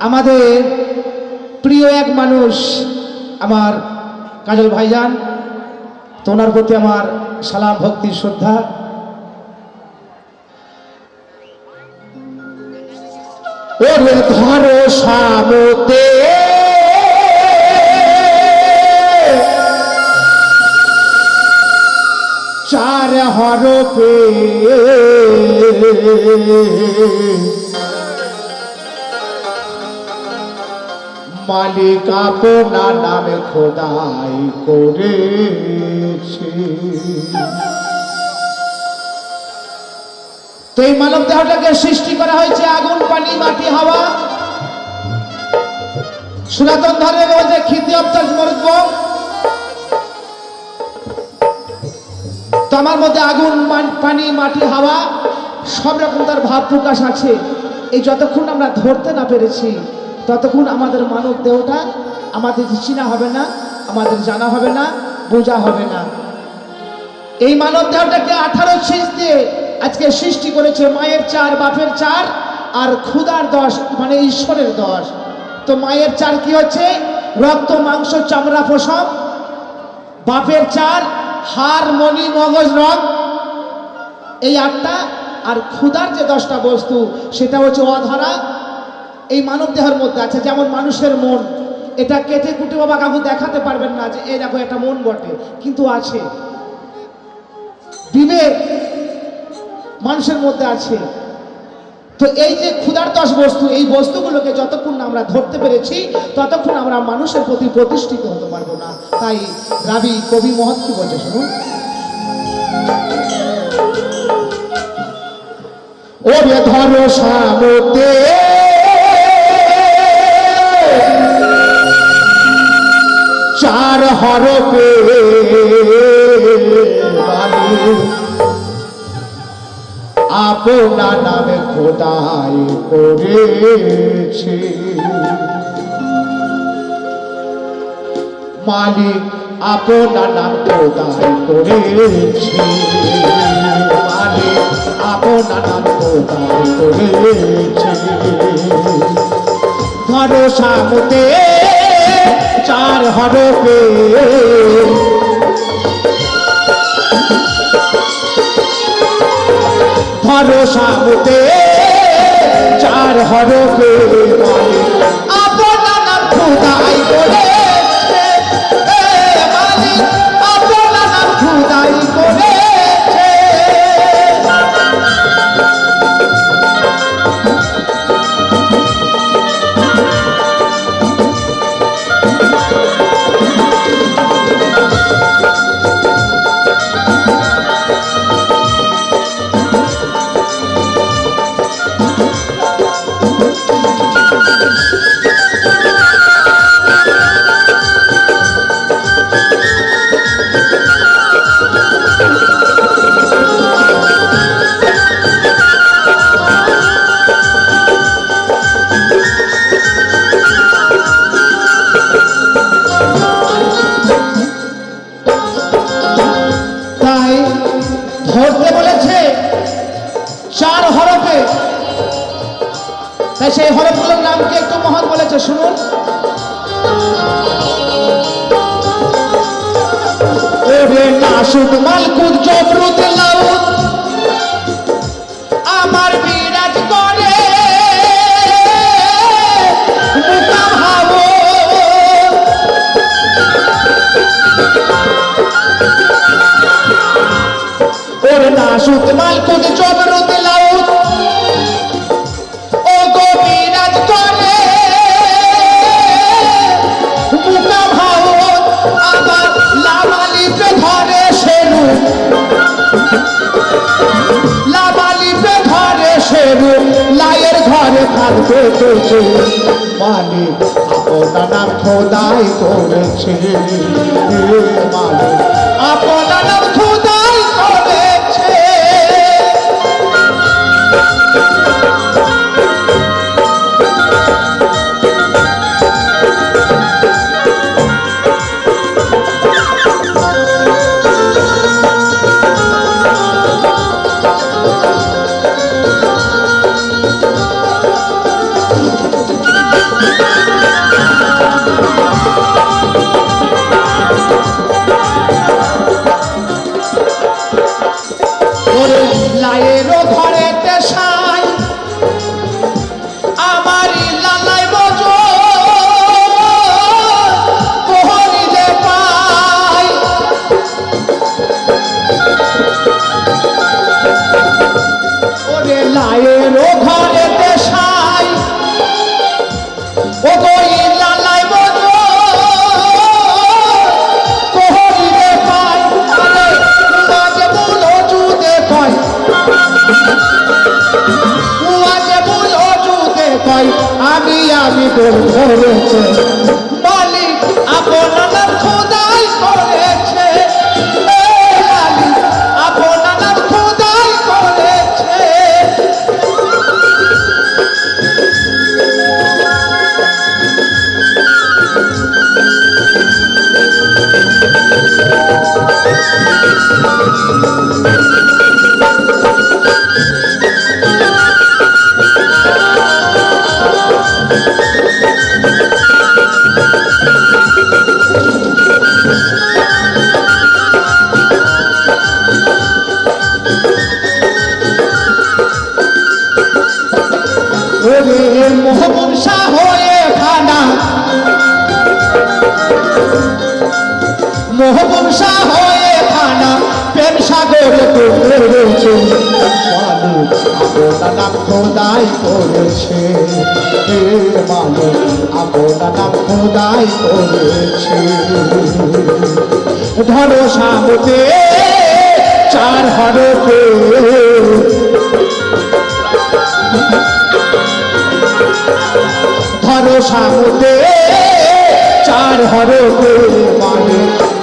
আমাদের প্রিয় এক মানুষ আমার কাজল ভাইজান, তো ওনার প্রতি আমার সালাম ভক্তি শ্রদ্ধা। ওরে ধরো সামতে চার হরফে মালিক আপনার নামে খোদাই করেছে। তো এই মানব দেহটাকে সৃষ্টি করা হয়েছে আগুন, পানি, মাটি, হাওয়া। সনাতন ধর্মে বলতে খিতি অবতার মরুদ্ভ। তো আমার মধ্যে আগুন, পানি, মাটি, হাওয়া সব রকম তার ভাব প্রকাশ আছে। এই যতক্ষণ আমরা ধরতে না পেরেছি ততক্ষণ আমাদের মানব দেহটা আমাদের চিনা হবে না, আমাদের জানা হবে না, বোঝা হবে না। এই মানব দেহটাকে 18 শীষ দিয়ে আজকে সৃষ্টি করেছে মায়ের 4, বাপের 4 আর ক্ষুধার 10, মানে ঈশ্বরের 10। তো মায়ের 4 কি হচ্ছে? রক্ত, মাংস, চামড়া, পশম। বাপের 4 হাড়, মণি, মগজ, রগ, এই 8টা। আর ক্ষুধার যে 10টা বস্তু সেটা হচ্ছে অধরা, এই মানব দেহের মধ্যে আছে। যেমন মানুষের মন, এটা কেটে কুটে বাবা কাউকে দেখাতে পারবেন না যে এই দেখো একটা মন বটে, কিন্তু আছে। বিবেক মানুষের মধ্যে আছে। তো এই যে ক্ষুধার 10 বস্তু, এই বস্তুগুলোকে যতক্ষণ না আমরা ধরতে পেরেছি ততক্ষণ আমরা মানুষের প্রতি প্রতিষ্ঠিত হতে পারবো না। তাই রাবি কবি মহৎ কি বলছে শুনুন। ওরে ধরো সামতে চার হরফে আপনার নামে খোদাই করেছে। মালিক আপনার নাম খোদাই করেছে। মালিক আপনার নাম খোদাই করেছে। ধরো সামতে চার হরফে ধরো সামতে চার হরফে আপনার নাম খোদাই করেছে। মালিক আপনার নাম খোদাই করেছে। ধরতে বলেছে 4 হরফে, তাই সেই হরফগুলোর নামকে একটু মহৎ বলেছে শুনুন। ওরে নাসুদ, মালকুত, জবরুত, লাউত আমার বিরাজ করে মুকাভাব। ওরে নাসুদ, মালকুত, জবরুত, লাউত ও গো বিরাজ করে মুকাভাব। আবার লামালিপে ধরে সেরু, লামালিপে ধরে সেরু, লায়ের ঘরে থাকবে কেছে। মালিক আপনার নাম খোদাই করেছে। মালিক আপনার নাম খোদাই করেছে। ওরে লায়েরও ঘরেতে সাই আমারই লালাই বজো পোহরিলে পাই ওরে লায়েরও ঘরেতে সাই ও গই লালাই বজো পোহরিলে পাই আরে বাজে বলো জুদে পাই আমি ধরেছে মালিক আপনার খোদাই করেছে মালিক আপনার খোদাই করেছে মোহন শাহ হয়ে খানা মোহন শাহ হয়ে খানা প্রেম সাগরে পড়েছে মালিক আপনার নাম খোদাই করেছে মালিক আপনার নাম খোদাই করেছে ধরো সামনে চার হরফে ধরো সামনে চার হরফে মানে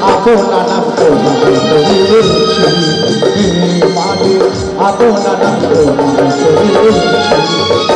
আপনার নাম খোদাই করেছে মানে আপনার নাম খোদাই করেছে